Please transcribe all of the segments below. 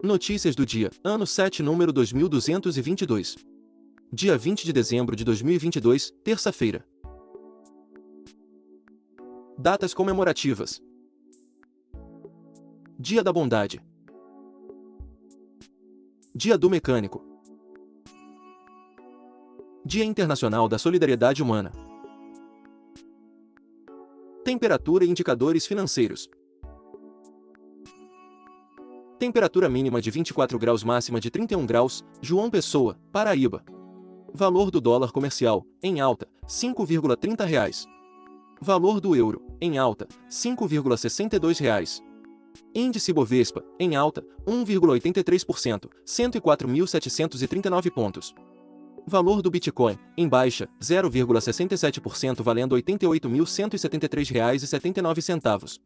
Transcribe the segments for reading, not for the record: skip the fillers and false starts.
Notícias do dia, ano 7, número 2222. Dia 20 de dezembro de 2022, terça-feira. Datas comemorativas. Dia da Bondade. Dia do Mecânico. Dia Internacional da Solidariedade Humana. Temperatura e indicadores financeiros. Temperatura mínima de 24 graus, máxima de 31 graus, João Pessoa, Paraíba. Valor do dólar comercial, em alta, R$ 5,30. Valor do euro, em alta, R$ 5,62. Índice Bovespa, em alta, 1,83%, 104.739 pontos. Valor do Bitcoin, em baixa, 0,67%, valendo R$ 88.173,79.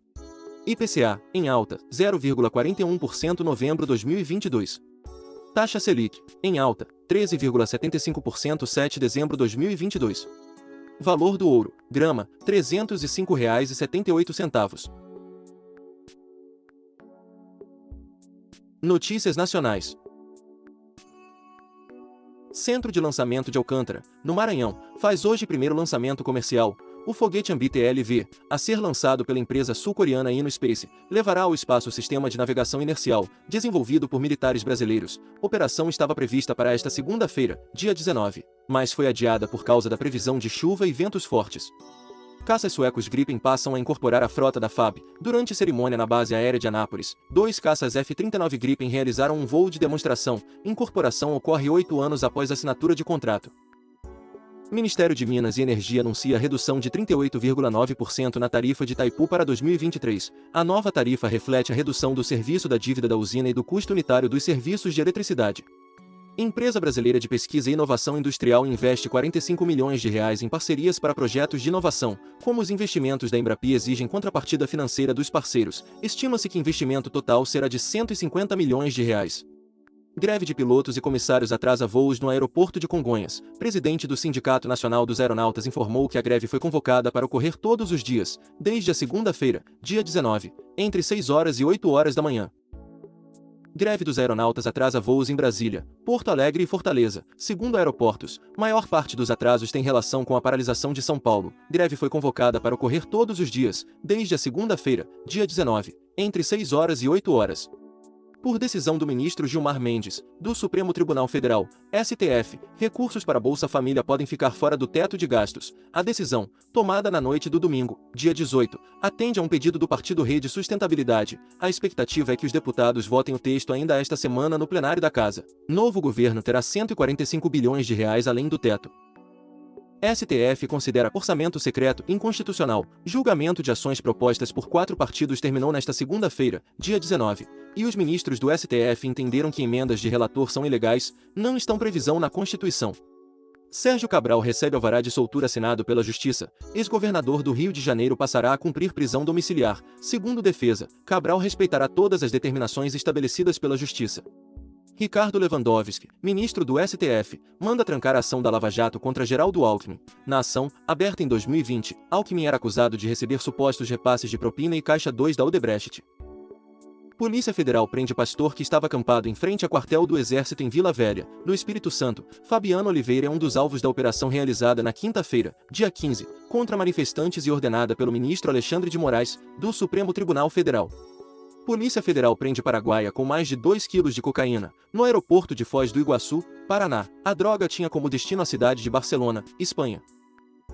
IPCA, em alta, 0,41%, novembro 2022. Taxa Selic, em alta, 13,75%, 7 de dezembro 2022. Valor do ouro, grama, R$ 305,78. Notícias nacionais. Centro de Lançamento de Alcântara, no Maranhão, faz hoje primeiro lançamento comercial. O foguete Ambi-TLV, a ser lançado pela empresa sul-coreana Innospace, levará ao espaço o sistema de navegação inercial, desenvolvido por militares brasileiros. A operação estava prevista para esta segunda-feira, dia 19, mas foi adiada por causa da previsão de chuva e ventos fortes. Caças suecos Gripen passam a incorporar a frota da FAB. Durante cerimônia na base aérea de Anápolis, 2 caças F-39 Gripen realizaram um voo de demonstração. Incorporação ocorre 8 anos após assinatura de contrato. Ministério de Minas e Energia anuncia redução de 38,9% na tarifa de Itaipu para 2023. A nova tarifa reflete a redução do serviço da dívida da usina e do custo unitário dos serviços de eletricidade. Empresa Brasileira de Pesquisa e Inovação Industrial investe R$ 45 milhões em parcerias para projetos de inovação. Como os investimentos da Embrapi exigem contrapartida financeira dos parceiros, estima-se que investimento total será de R$ 150 milhões. Greve de pilotos e comissários atrasa voos no aeroporto de Congonhas. Presidente do Sindicato Nacional dos Aeronautas informou que a greve foi convocada para ocorrer todos os dias, desde a segunda-feira, dia 19, entre 6 horas e 8 horas da manhã. Greve dos aeronautas atrasa voos em Brasília, Porto Alegre e Fortaleza. Segundo aeroportos, maior parte dos atrasos tem relação com a paralisação de São Paulo. Greve foi convocada para ocorrer todos os dias, desde a segunda-feira, dia 19, entre 6 horas e 8 horas. Por decisão do ministro Gilmar Mendes, do Supremo Tribunal Federal, STF, recursos para Bolsa Família podem ficar fora do teto de gastos. A decisão, tomada na noite do domingo, dia 18, atende a um pedido do Partido Rede Sustentabilidade. A expectativa é que os deputados votem o texto ainda esta semana no plenário da Casa. Novo governo terá R$ 145 bilhões além do teto. STF considera orçamento secreto inconstitucional. Julgamento de ações propostas por 4 partidos terminou nesta segunda-feira, dia 19, e os ministros do STF entenderam que emendas de relator são ilegais, não estão previsão na Constituição. Sérgio Cabral recebe alvará de soltura assinado pela Justiça. Ex-governador do Rio de Janeiro passará a cumprir prisão domiciliar. Segundo defesa, Cabral respeitará todas as determinações estabelecidas pela Justiça. Ricardo Lewandowski, ministro do STF, manda trancar a ação da Lava Jato contra Geraldo Alckmin. Na ação, aberta em 2020, Alckmin era acusado de receber supostos repasses de propina e caixa 2 da Odebrecht. Polícia Federal prende pastor que estava acampado em frente a quartel do Exército em Vila Velha, no Espírito Santo. Fabiano Oliveira é um dos alvos da operação realizada na quinta-feira, dia 15, contra manifestantes e ordenada pelo ministro Alexandre de Moraes, do Supremo Tribunal Federal. Polícia Federal prende paraguaia com mais de 2 quilos de cocaína, no aeroporto de Foz do Iguaçu, Paraná. A droga tinha como destino a cidade de Barcelona, Espanha.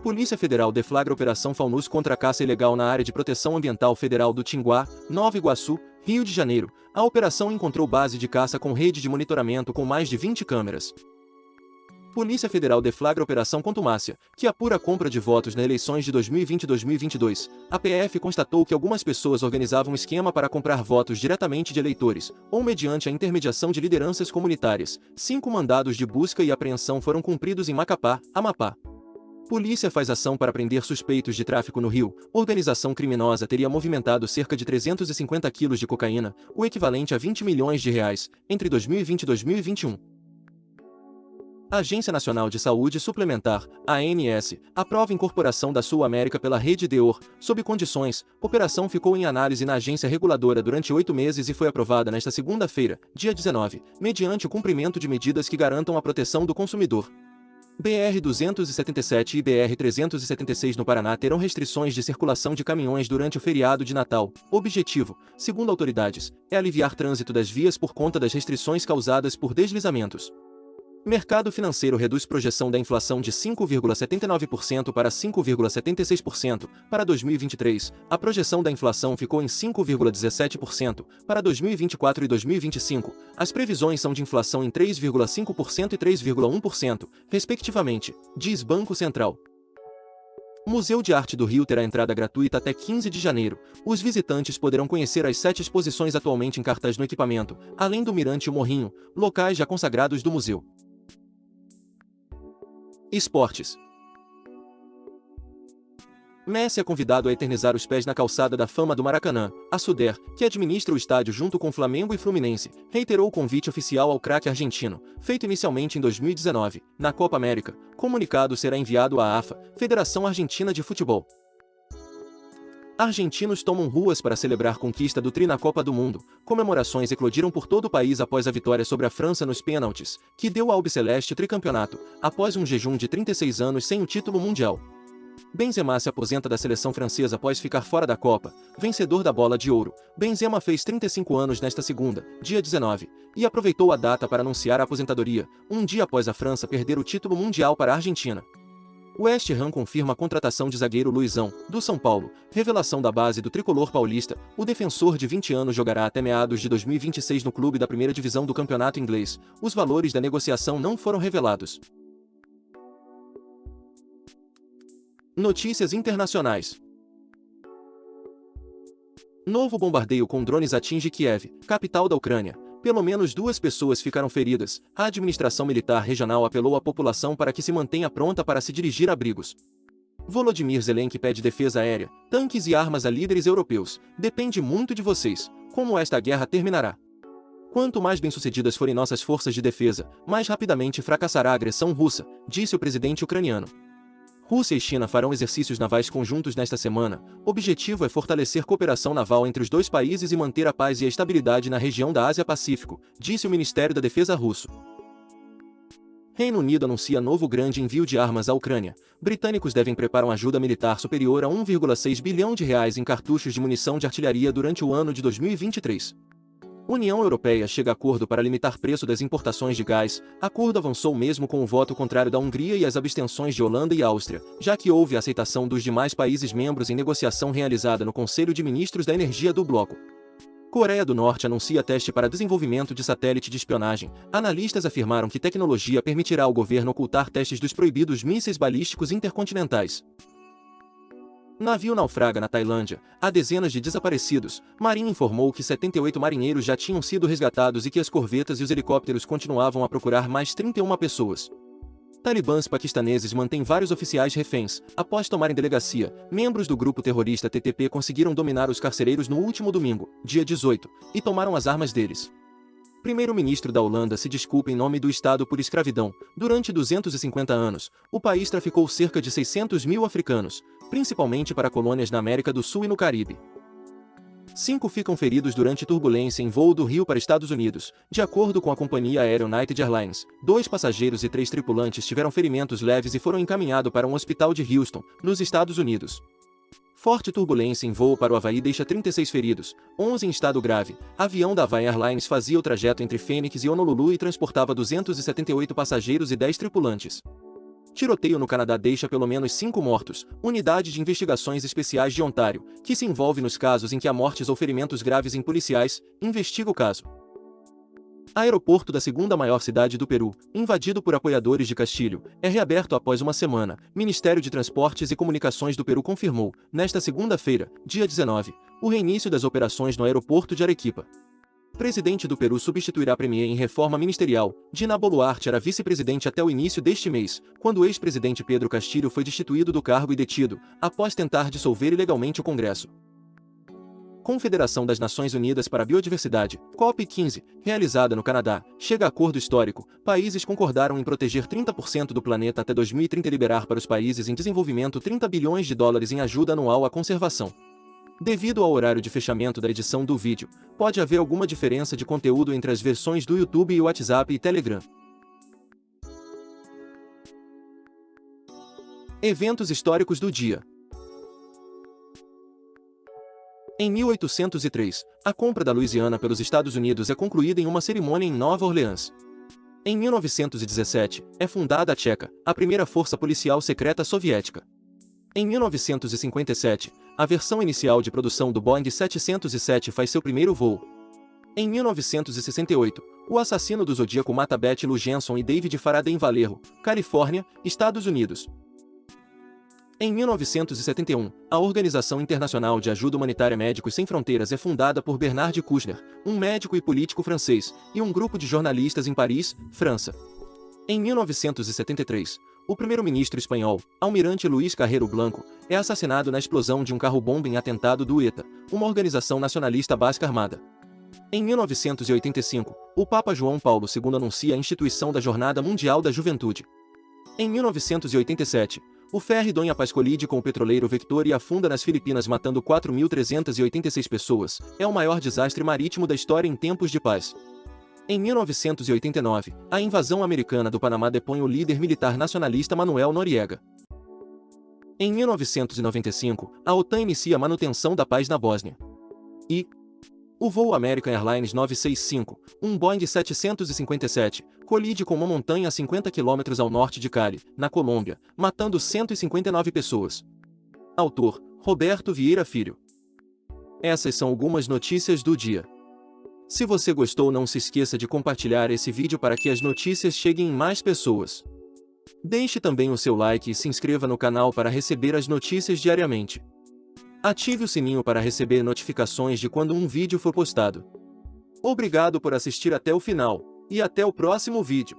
Polícia Federal deflagra Operação Faunus contra a caça ilegal na área de proteção ambiental federal do Tinguá, Nova Iguaçu, Rio de Janeiro. A operação encontrou base de caça com rede de monitoramento com mais de 20 câmeras. Polícia Federal deflagra Operação Contumácia, que apura a compra de votos nas eleições de 2020 e 2022. A PF constatou que algumas pessoas organizavam um esquema para comprar votos diretamente de eleitores, ou mediante a intermediação de lideranças comunitárias. 5 mandados de busca e apreensão foram cumpridos em Macapá, Amapá. Polícia faz ação para prender suspeitos de tráfico no Rio. Organização criminosa teria movimentado cerca de 350 quilos de cocaína, o equivalente a R$ 20 milhões, entre 2020 e 2021. A Agência Nacional de Saúde Suplementar, ANS, aprova a incorporação da Sul América pela rede DEOR, sob condições. Operação ficou em análise na agência reguladora durante 8 meses e foi aprovada nesta segunda-feira, dia 19, mediante o cumprimento de medidas que garantam a proteção do consumidor. BR-277 e BR-376 no Paraná terão restrições de circulação de caminhões durante o feriado de Natal. Objetivo, segundo autoridades, é aliviar trânsito das vias por conta das restrições causadas por deslizamentos. Mercado financeiro reduz projeção da inflação de 5,79% para 5,76% para 2023. A projeção da inflação ficou em 5,17% para 2024 e 2025. As previsões são de inflação em 3,5% e 3,1%, respectivamente, diz Banco Central. Museu de Arte do Rio terá entrada gratuita até 15 de janeiro. Os visitantes poderão conhecer as 7 exposições atualmente em cartaz no equipamento, além do Mirante e o Morrinho, locais já consagrados do museu. Esportes. Messi é convidado a eternizar os pés na calçada da fama do Maracanã. A Suder, que administra o estádio junto com Flamengo e Fluminense, reiterou o convite oficial ao craque argentino, feito inicialmente em 2019, na Copa América. Comunicado será enviado à AFA, Federação Argentina de Futebol. Argentinos tomam ruas para celebrar conquista do Tri na Copa do Mundo. Comemorações eclodiram por todo o país após a vitória sobre a França nos pênaltis, que deu ao albiceleste o tricampeonato, após um jejum de 36 anos sem o título mundial. Benzema se aposenta da seleção francesa após ficar fora da Copa, vencedor da Bola de Ouro. Benzema fez 35 anos nesta segunda, dia 19, e aproveitou a data para anunciar a aposentadoria, um dia após a França perder o título mundial para a Argentina. O West Ham confirma a contratação de zagueiro Luizão, do São Paulo, revelação da base do tricolor paulista. O defensor de 20 anos jogará até meados de 2026 no clube da primeira divisão do campeonato inglês. Os valores da negociação não foram revelados. Notícias internacionais. Novo bombardeio com drones atinge Kiev, capital da Ucrânia. Pelo menos 2 pessoas ficaram feridas. A administração militar regional apelou à população para que se mantenha pronta para se dirigir a abrigos. Volodymyr Zelensky pede defesa aérea, tanques e armas a líderes europeus. Depende muito de vocês. Como esta guerra terminará? Quanto mais bem-sucedidas forem nossas forças de defesa, mais rapidamente fracassará a agressão russa, disse o presidente ucraniano. Rússia e China farão exercícios navais conjuntos nesta semana. O objetivo é fortalecer cooperação naval entre os dois países e manter a paz e a estabilidade na região da Ásia-Pacífico, disse o Ministério da Defesa russo. Reino Unido anuncia novo grande envio de armas à Ucrânia. Britânicos devem preparar uma ajuda militar superior a 1,6 bilhão de reais em cartuchos de munição de artilharia durante o ano de 2023. União Europeia chega a acordo para limitar preço das importações de gás. Acordo avançou mesmo com o voto contrário da Hungria e as abstenções de Holanda e Áustria, já que houve a aceitação dos demais países membros em negociação realizada no Conselho de Ministros da Energia do bloco. Coreia do Norte anuncia teste para desenvolvimento de satélite de espionagem. Analistas afirmaram que tecnologia permitirá ao governo ocultar testes dos proibidos mísseis balísticos intercontinentais. Navio naufraga na Tailândia. Há dezenas de desaparecidos. Marinha informou que 78 marinheiros já tinham sido resgatados e que as corvetas e os helicópteros continuavam a procurar mais 31 pessoas. Talibãs paquistaneses mantêm vários oficiais reféns. Após tomarem delegacia, membros do grupo terrorista TTP conseguiram dominar os carcereiros no último domingo, dia 18, e tomaram as armas deles. Primeiro-ministro da Holanda se desculpa em nome do Estado por escravidão. Durante 250 anos, o país traficou cerca de 600 mil africanos, principalmente para colônias na América do Sul e no Caribe. 5 ficam feridos durante turbulência em voo do Rio para Estados Unidos. De acordo com a companhia aérea United Airlines, 2 passageiros e 3 tripulantes tiveram ferimentos leves e foram encaminhados para um hospital de Houston, nos Estados Unidos. Forte turbulência em voo para o Havaí deixa 36 feridos, 11 em estado grave. Avião da Hawaiian Airlines fazia o trajeto entre Phoenix e Honolulu e transportava 278 passageiros e 10 tripulantes. Tiroteio no Canadá deixa pelo menos 5 mortos. Unidade de Investigações Especiais de Ontário, que se envolve nos casos em que há mortes ou ferimentos graves em policiais, investiga o caso. Aeroporto da segunda maior cidade do Peru, invadido por apoiadores de Castilho, é reaberto após uma semana. Ministério de Transportes e Comunicações do Peru confirmou, nesta segunda-feira, dia 19, o reinício das operações no aeroporto de Arequipa. Presidente do Peru substituirá Premier em reforma ministerial. Dina Boluarte era vice-presidente até o início deste mês, quando o ex-presidente Pedro Castilho foi destituído do cargo e detido, após tentar dissolver ilegalmente o Congresso. Confederação das Nações Unidas para a Biodiversidade, COP15, realizada no Canadá, chega a acordo histórico. Países concordaram em proteger 30% do planeta até 2030 e liberar para os países em desenvolvimento 30 bilhões de dólares em ajuda anual à conservação. Devido ao horário de fechamento da edição do vídeo, pode haver alguma diferença de conteúdo entre as versões do YouTube e WhatsApp e Telegram. Eventos históricos do dia. Em 1803, a compra da Louisiana pelos Estados Unidos é concluída em uma cerimônia em Nova Orleans. Em 1917, é fundada a Tcheca, a primeira força policial secreta soviética. Em 1957, a versão inicial de produção do Boeing 707 faz seu primeiro voo. Em 1968, o assassino do Zodíaco mata Betty Lou Jensen e David Faraday em Vallejo, Califórnia, Estados Unidos. Em 1971, a Organização Internacional de Ajuda Humanitária Médicos Sem Fronteiras é fundada por Bernard Kouchner, um médico e político francês, e um grupo de jornalistas em Paris, França. Em 1973, o primeiro-ministro espanhol, Almirante Luís Carrero Blanco, é assassinado na explosão de um carro-bomba em atentado do ETA, uma organização nacionalista basca armada. Em 1985, o Papa João Paulo II anuncia a instituição da Jornada Mundial da Juventude. Em 1987, o ferry Dona Pascualide com o petroleiro Victoria afunda nas Filipinas matando 4.386 pessoas. É o maior desastre marítimo da história em tempos de paz. Em 1989, a invasão americana do Panamá depõe o líder militar nacionalista Manuel Noriega. Em 1995, a OTAN inicia a manutenção da paz na Bósnia. O voo American Airlines 965, um Boeing 757, colide com uma montanha a 50 km ao norte de Cali, na Colômbia, matando 159 pessoas. Autor: Roberto Vieira Filho. Essas são algumas notícias do dia. Se você gostou, não se esqueça de compartilhar esse vídeo para que as notícias cheguem em mais pessoas. Deixe também o seu like e se inscreva no canal para receber as notícias diariamente. Ative o sininho para receber notificações de quando um vídeo for postado. Obrigado por assistir até o final, e até o próximo vídeo.